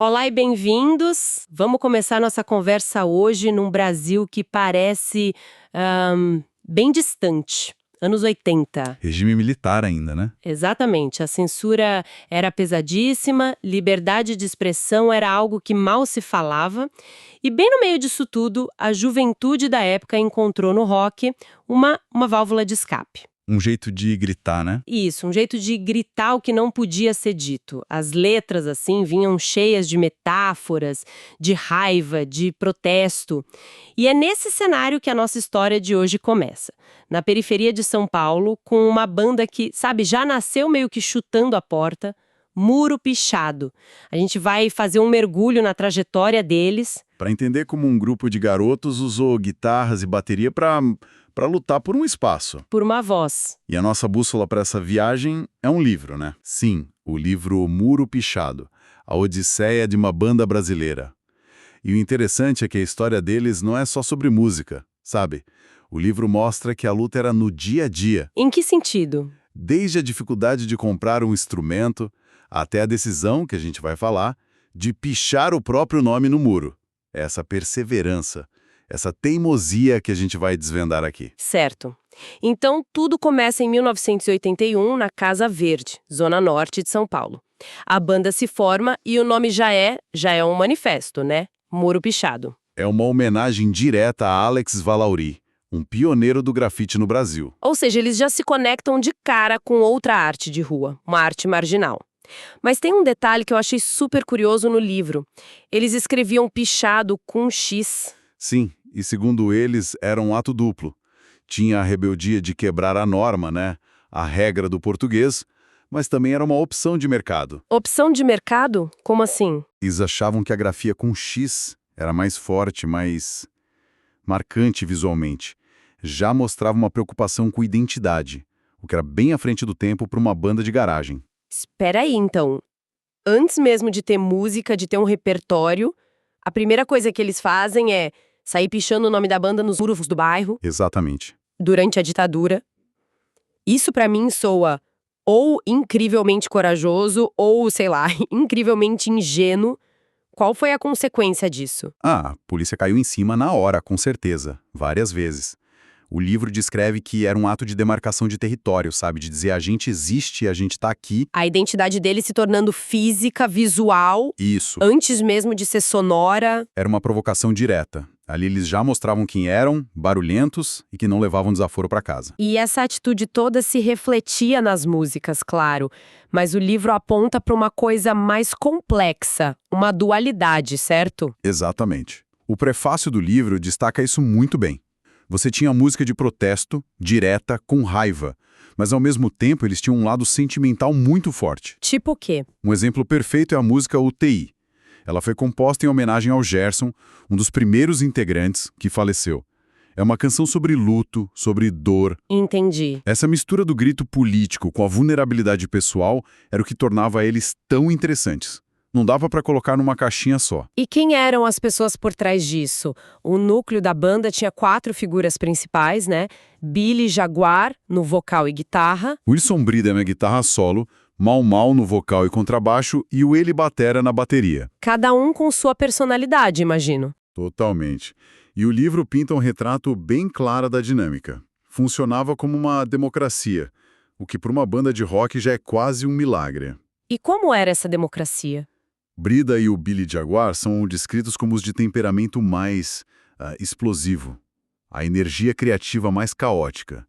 Olá e bem-vindos! Vamos começar nossa conversa hoje num Brasil que parece bem distante. Anos 80. Regime militar ainda, né? Exatamente. A censura era pesadíssima, liberdade de expressão era algo que mal se falava. E bem no meio disso tudo, a juventude da época encontrou no rock uma válvula de escape. Um jeito de gritar, né? Isso, um jeito de gritar o que não podia ser dito. As letras, assim, vinham cheias de metáforas, de raiva, de protesto. E é nesse cenário que a nossa história de hoje começa. Na periferia de São Paulo, com uma banda que, sabe, já nasceu meio que chutando a porta, Muro Pichado. A gente vai fazer um mergulho na trajetória deles. Para entender como um grupo de garotos usou guitarras e bateria para lutar por um espaço. Por uma voz. E a nossa bússola para essa viagem é um livro, né? Sim, o livro Muro Pichado, a odisseia de uma banda brasileira. E o interessante é que a história deles não é só sobre música, sabe? O livro mostra que a luta era no dia a dia. Em que sentido? Desde a dificuldade de comprar um instrumento, até a decisão, que a gente vai falar, de pichar o próprio nome no muro. Essa perseverança, essa teimosia que a gente vai desvendar aqui. Certo. Então, tudo começa em 1981, na Casa Verde, zona norte de São Paulo. A banda se forma e o nome já é um manifesto, né? Muro Pichado. É uma homenagem direta a Alex Valauri, um pioneiro do grafite no Brasil. Ou seja, eles já se conectam de cara com outra arte de rua, uma arte marginal. Mas tem um detalhe que eu achei super curioso no livro. Eles escreviam pichado com X. Sim, e segundo eles, era um ato duplo. Tinha a rebeldia de quebrar a norma, né? A regra do português, mas também era uma opção de mercado. Opção de mercado? Como assim? Eles achavam que a grafia com X era mais forte, mais marcante visualmente. Já mostrava uma preocupação com identidade, o que era bem à frente do tempo para uma banda de garagem. Espera aí, então. Antes mesmo de ter música, de ter um repertório, a primeira coisa que eles fazem é sair pichando o nome da banda nos muros do bairro, Exatamente. durante a ditadura. Isso pra mim soa ou incrivelmente corajoso, ou, sei lá, incrivelmente ingênuo. Qual foi a consequência disso? A polícia caiu em cima na hora, com certeza, várias vezes. O livro descreve que era um ato de demarcação de território, sabe? De dizer a gente existe, a gente tá aqui. A identidade dele se tornando física, visual, Isso. antes mesmo de ser sonora. Era uma provocação direta. Ali eles já mostravam quem eram, barulhentos e que não levavam desaforo para casa. E essa atitude toda se refletia nas músicas, claro. Mas o livro aponta para uma coisa mais complexa, uma dualidade, certo? Exatamente. O prefácio do livro destaca isso muito bem. Você tinha música de protesto, direta, com raiva, mas ao mesmo tempo eles tinham um lado sentimental muito forte. Tipo o quê? Um exemplo perfeito é a música UTI. Ela foi composta em homenagem ao Gerson, um dos primeiros integrantes que faleceu. É uma canção sobre luto, sobre dor. Entendi. Essa mistura do grito político com a vulnerabilidade pessoal era o que tornava eles tão interessantes. Não dava para colocar numa caixinha só. E quem eram as pessoas por trás disso? O núcleo da banda tinha 4 figuras principais, né? Billy Jaguar, no vocal e guitarra. Wilson Brida na guitarra solo, Mau Mau no vocal e contrabaixo e o Eli Batera na bateria. Cada um com sua personalidade, imagino. Totalmente. E o livro pinta um retrato bem claro da dinâmica. Funcionava como uma democracia, o que para uma banda de rock já é quase um milagre. E como era essa democracia? Brida e o Billy Jaguar são descritos como os de temperamento mais explosivo, a energia criativa mais caótica.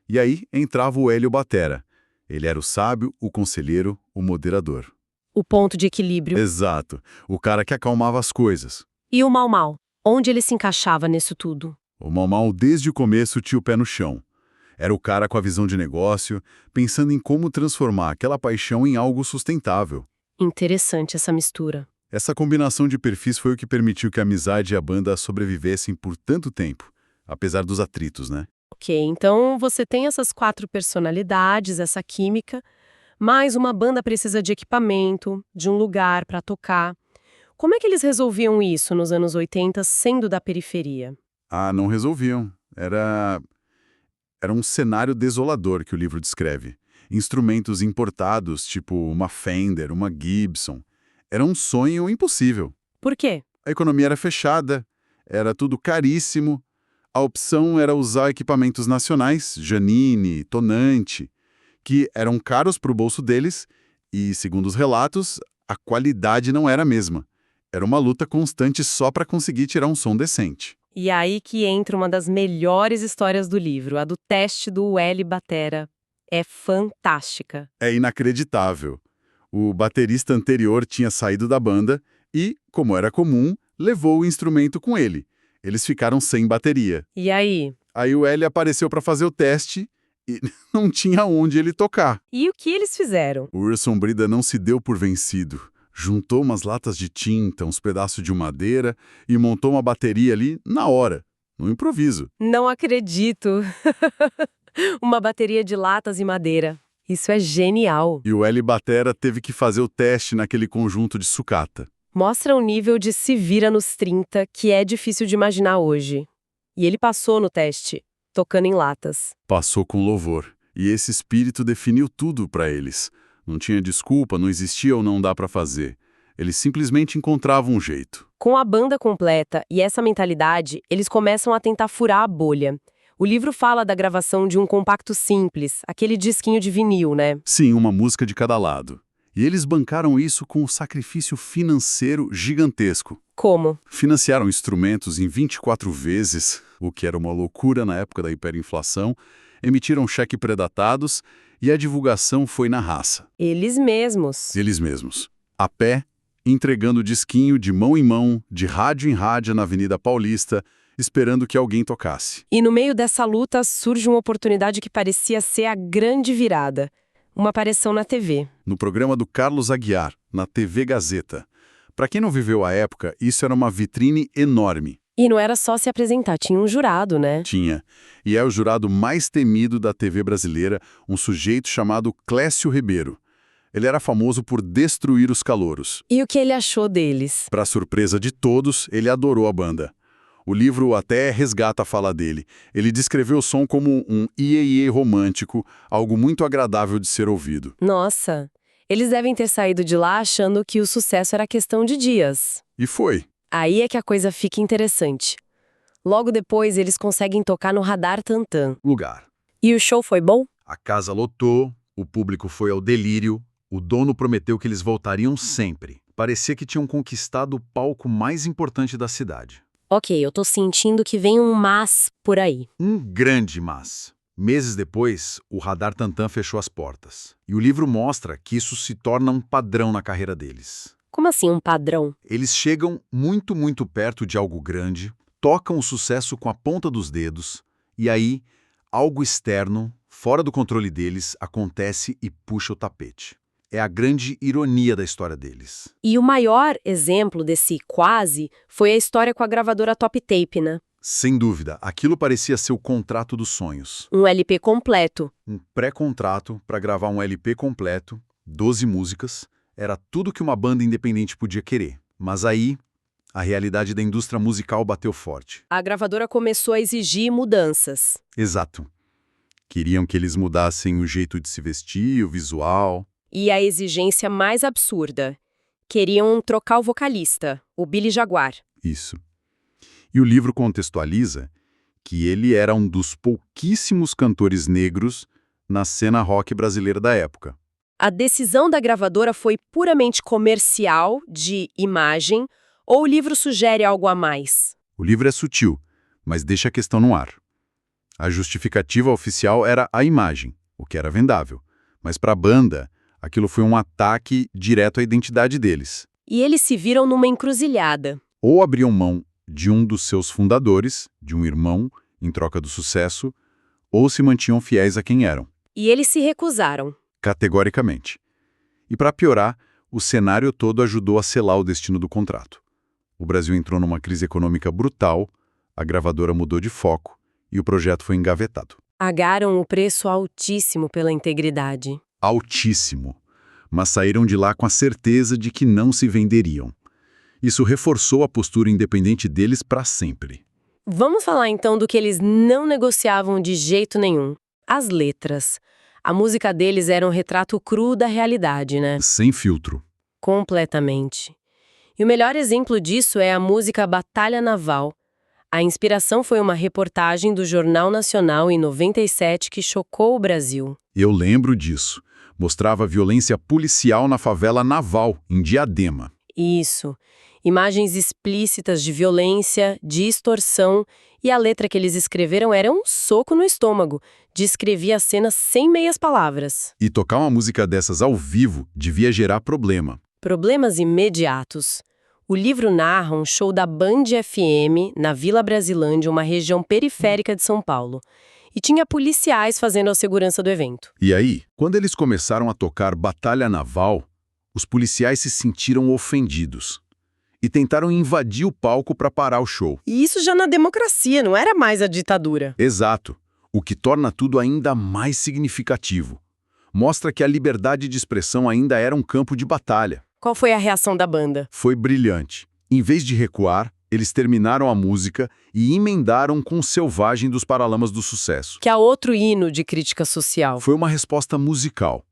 E aí entrava o Hélio Batera. Ele era o sábio, o conselheiro, o moderador. O ponto de equilíbrio. Exato, o cara que acalmava as coisas. E o Mau Mau? Onde ele se encaixava nisso tudo? O Mau Mau desde o começo tinha o pé no chão. Era o cara com a visão de negócio, pensando em como transformar aquela paixão em algo sustentável. Interessante essa mistura. Essa combinação de perfis foi o que permitiu que a amizade e a banda sobrevivessem por tanto tempo, apesar dos atritos, né? Ok, então você tem essas 4 personalidades, essa química, mas uma banda precisa de equipamento, de um lugar para tocar. Como é que eles resolviam isso nos anos 80, sendo da periferia? Ah, não resolviam. Era um cenário desolador que o livro descreve. Instrumentos importados, tipo uma Fender, uma Gibson. Era um sonho impossível. Por quê? A economia era fechada, era tudo caríssimo. A opção era usar equipamentos nacionais, Janine, Tonante, que eram caros para o bolso deles e, segundo os relatos, a qualidade não era a mesma. Era uma luta constante só para conseguir tirar um som decente. E aí que entra uma das melhores histórias do livro, a do teste do L. Batera. É fantástica. É inacreditável. O baterista anterior tinha saído da banda e, como era comum, levou o instrumento com ele. Eles ficaram sem bateria. E aí? Aí o L apareceu para fazer o teste e não tinha onde ele tocar. E o que eles fizeram? O Wilson Brida não se deu por vencido. Juntou umas latas de tinta, uns pedaços de madeira e montou uma bateria ali na hora, no improviso. Não acredito. Uma bateria de latas e madeira. Isso é genial. E o L. Batera teve que fazer o teste naquele conjunto de sucata. Mostra um nível de se vira nos 30 que é difícil de imaginar hoje. E ele passou no teste, tocando em latas. Passou com louvor. E esse espírito definiu tudo para eles. Não tinha desculpa, não existia ou não dá para fazer. Eles simplesmente encontravam um jeito. Com a banda completa e essa mentalidade, eles começam a tentar furar a bolha. O livro fala da gravação de um compacto simples, aquele disquinho de vinil, né? Sim, uma música de cada lado. E eles bancaram isso com um sacrifício financeiro gigantesco. Como? Financiaram instrumentos em 24 vezes, o que era uma loucura na época da hiperinflação, emitiram cheques predatados e a divulgação foi na raça. Eles mesmos. Eles mesmos. A pé, entregando disquinho de mão em mão, de rádio em rádio na Avenida Paulista, esperando que alguém tocasse. E no meio dessa luta surge uma oportunidade que parecia ser a grande virada. Uma aparição na TV. No programa do Carlos Aguiar, na TV Gazeta. Para quem não viveu a época, isso era uma vitrine enorme. E não era só se apresentar, tinha um jurado, né? Tinha. E é o jurado mais temido da TV brasileira, um sujeito chamado Clécio Ribeiro. Ele era famoso por destruir os calouros. E o que ele achou deles? Para surpresa de todos, ele adorou a banda. O livro até resgata a fala dele. Ele descreveu o som como um iê-iê romântico, algo muito agradável de ser ouvido. Nossa, eles devem ter saído de lá achando que o sucesso era questão de dias. E foi. Aí é que a coisa fica interessante. Logo depois, eles conseguem tocar no Radar Tantan. Lugar. E o show foi bom? A casa lotou, o público foi ao delírio, o dono prometeu que eles voltariam sempre. Parecia que tinham conquistado o palco mais importante da cidade. Ok, eu tô sentindo que vem um mas por aí. Um grande mas. Meses depois, o Radar Tantan fechou as portas. E o livro mostra que isso se torna um padrão na carreira deles. Como assim um padrão? Eles chegam muito, muito perto de algo grande, tocam o sucesso com a ponta dos dedos, e aí, algo externo, fora do controle deles, acontece e puxa o tapete. É a grande ironia da história deles. E o maior exemplo desse quase foi a história com a gravadora Top Tape, né? Sem dúvida, aquilo parecia ser o contrato dos sonhos. Um LP completo. Um pré-contrato para gravar um LP completo, 12 músicas, era tudo que uma banda independente podia querer. Mas aí, a realidade da indústria musical bateu forte. A gravadora começou a exigir mudanças. Exato. Queriam que eles mudassem o jeito de se vestir, o visual. E a exigência mais absurda. Queriam trocar o vocalista, o Billy Jaguar. Isso. E o livro contextualiza que ele era um dos pouquíssimos cantores negros na cena rock brasileira da época. A decisão da gravadora foi puramente comercial, de imagem, ou o livro sugere algo a mais? O livro é sutil, mas deixa a questão no ar. A justificativa oficial era a imagem, o que era vendável. Mas para a banda, aquilo foi um ataque direto à identidade deles. E eles se viram numa encruzilhada. Ou abriam mão de um dos seus fundadores, de um irmão, em troca do sucesso, ou se mantinham fiéis a quem eram. E eles se recusaram. Categoricamente. E para piorar, o cenário todo ajudou a selar o destino do contrato. O Brasil entrou numa crise econômica brutal, a gravadora mudou de foco e o projeto foi engavetado. Pagaram o preço altíssimo pela integridade. Altíssimo. Mas saíram de lá com a certeza de que não se venderiam. Isso reforçou a postura independente deles para sempre. Vamos falar então do que eles não negociavam de jeito nenhum. As letras. A música deles era um retrato cru da realidade, né? Sem filtro. Completamente. E o melhor exemplo disso é a música Batalha Naval. A inspiração foi uma reportagem do Jornal Nacional em 97 que chocou o Brasil. Eu lembro disso. Mostrava violência policial na favela Naval, em Diadema. Isso. Imagens explícitas de violência, de extorsão, e a letra que eles escreveram era um soco no estômago. Descrevia a cena sem meias palavras. E tocar uma música dessas ao vivo devia gerar problema. Problemas imediatos. O livro narra um show da Band FM na Vila Brasilândia, uma região periférica de São Paulo. E tinha policiais fazendo a segurança do evento. E aí, quando eles começaram a tocar Batalha Naval, os policiais se sentiram ofendidos e tentaram invadir o palco para parar o show. E isso já na democracia, não era mais a ditadura. Exato, o que torna tudo ainda mais significativo. Mostra que a liberdade de expressão ainda era um campo de batalha. Qual foi a reação da banda? Foi brilhante. Em vez de recuar, eles terminaram a música e emendaram com o Selvagem dos Paralamas do Sucesso. Que é outro hino de crítica social. Foi uma resposta musical.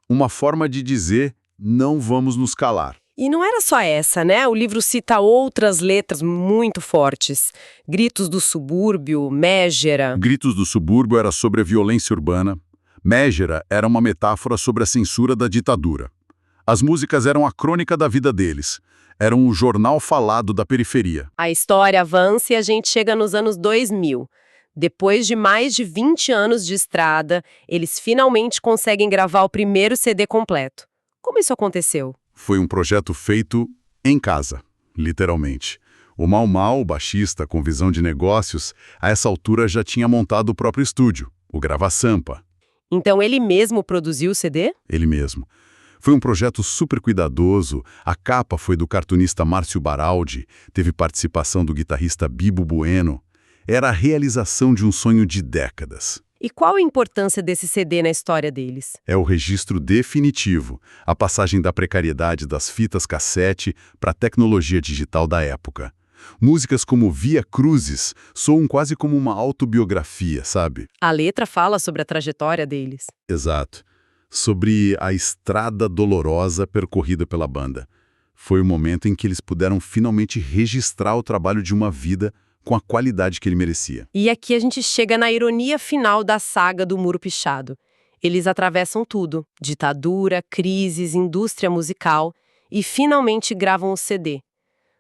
Uma forma de dizer, não vamos nos calar. E não era só essa, né? O livro cita outras letras muito fortes. Gritos do Subúrbio, Mégera. Gritos do Subúrbio era sobre a violência urbana. Mégera era uma metáfora sobre a censura da ditadura. As músicas eram a crônica da vida deles. Eram o jornal falado da periferia. A história avança e a gente chega nos anos 2000. Depois de mais de 20 anos de estrada, eles finalmente conseguem gravar o primeiro CD completo. Como isso aconteceu? Foi um projeto feito em casa, literalmente. O Mau Mau, o baixista com visão de negócios, a essa altura já tinha montado o próprio estúdio, o Grava Sampa. Então ele mesmo produziu o CD? Ele mesmo. Foi um projeto super cuidadoso, a capa foi do cartunista Márcio Baraldi, teve participação do guitarrista Bibo Bueno. Era a realização de um sonho de décadas. E qual a importância desse CD na história deles? É o registro definitivo, a passagem da precariedade das fitas cassete para a tecnologia digital da época. Músicas como Via Cruzes soam quase como uma autobiografia, sabe? A letra fala sobre a trajetória deles. Exato. Sobre a estrada dolorosa percorrida pela banda. Foi o momento em que eles puderam finalmente registrar o trabalho de uma vida com a qualidade que ele merecia. E aqui a gente chega na ironia final da saga do Muro Pichado. Eles atravessam tudo, ditadura, crises, indústria musical, e finalmente gravam o CD.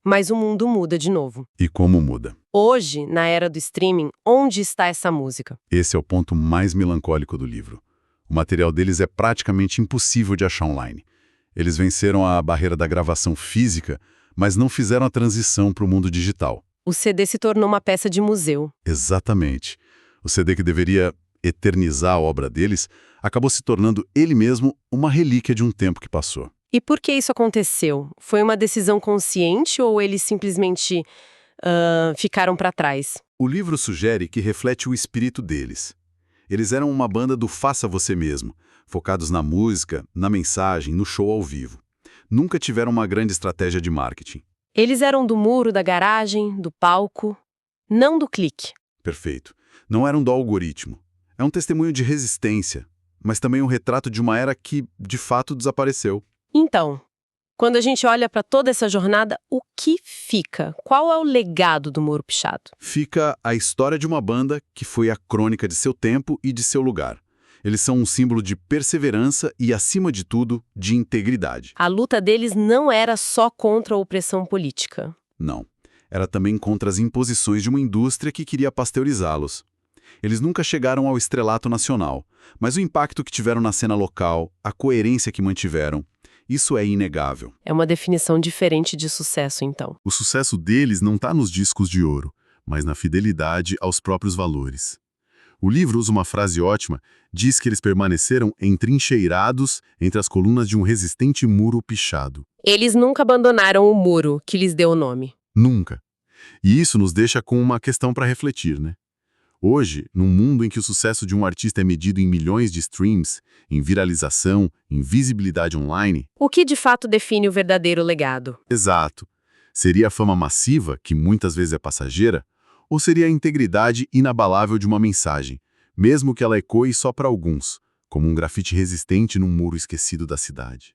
Mas o mundo muda de novo. E como muda? Hoje, na era do streaming, onde está essa música? Esse é o ponto mais melancólico do livro. O material deles é praticamente impossível de achar online. Eles venceram a barreira da gravação física, mas não fizeram a transição para o mundo digital. O CD se tornou uma peça de museu. Exatamente. O CD que deveria eternizar a obra deles acabou se tornando ele mesmo uma relíquia de um tempo que passou. E por que isso aconteceu? Foi uma decisão consciente ou eles simplesmente ficaram para trás? O livro sugere que reflete o espírito deles. Eles eram uma banda do faça você mesmo, focados na música, na mensagem, no show ao vivo. Nunca tiveram uma grande estratégia de marketing. Eles eram do muro, da garagem, do palco, não do clique. Perfeito. Não eram do algoritmo. É um testemunho de resistência, mas também um retrato de uma era que, de fato, desapareceu. Então, quando a gente olha para toda essa jornada, o que fica? Qual é o legado do Muro Pichado? Fica a história de uma banda que foi a crônica de seu tempo e de seu lugar. Eles são um símbolo de perseverança e, acima de tudo, de integridade. A luta deles não era só contra a opressão política. Não. Era também contra as imposições de uma indústria que queria pasteurizá-los. Eles nunca chegaram ao estrelato nacional, mas o impacto que tiveram na cena local, a coerência que mantiveram, isso é inegável. É uma definição diferente de sucesso, então. O sucesso deles não está nos discos de ouro, mas na fidelidade aos próprios valores. O livro usa uma frase ótima, diz que eles permaneceram entrincheirados entre as colunas de um resistente muro pichado. Eles nunca abandonaram o muro que lhes deu o nome. Nunca. E isso nos deixa com uma questão para refletir, né? Hoje, num mundo em que o sucesso de um artista é medido em milhões de streams, em viralização, em visibilidade online... O que de fato define o verdadeiro legado? Exato. Seria a fama massiva, que muitas vezes é passageira, ou seria a integridade inabalável de uma mensagem, mesmo que ela ecoe só para alguns, como um grafite resistente num muro esquecido da cidade?